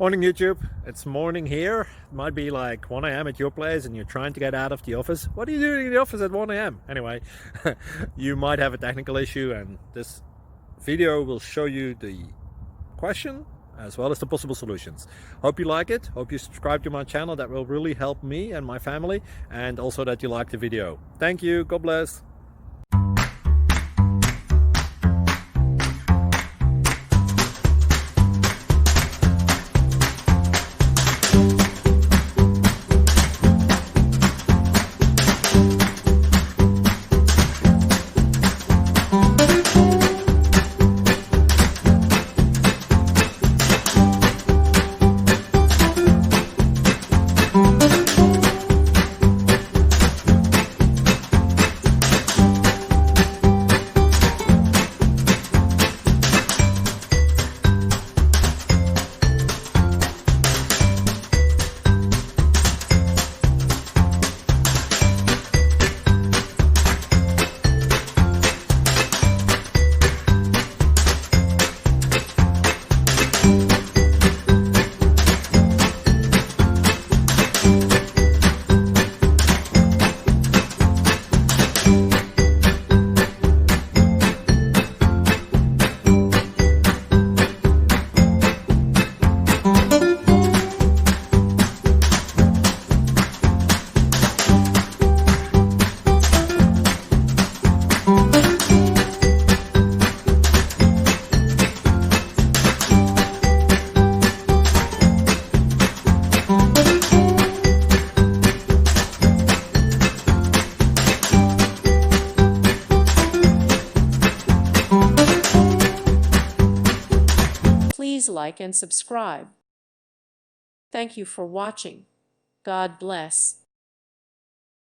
Morning YouTube, it's morning here. It might be like 1 a.m. at your place and you're trying to get out of the office. What are you doing in the office at 1 a.m.? Anyway, you might have a technical issue and this video will show you the question as well as the possible solutions. Hope you like it, hope you subscribe to my channel. That will really help me and my family, and also that you like the video. Thank you, God bless. Please like and subscribe. Thank you for watching. God bless.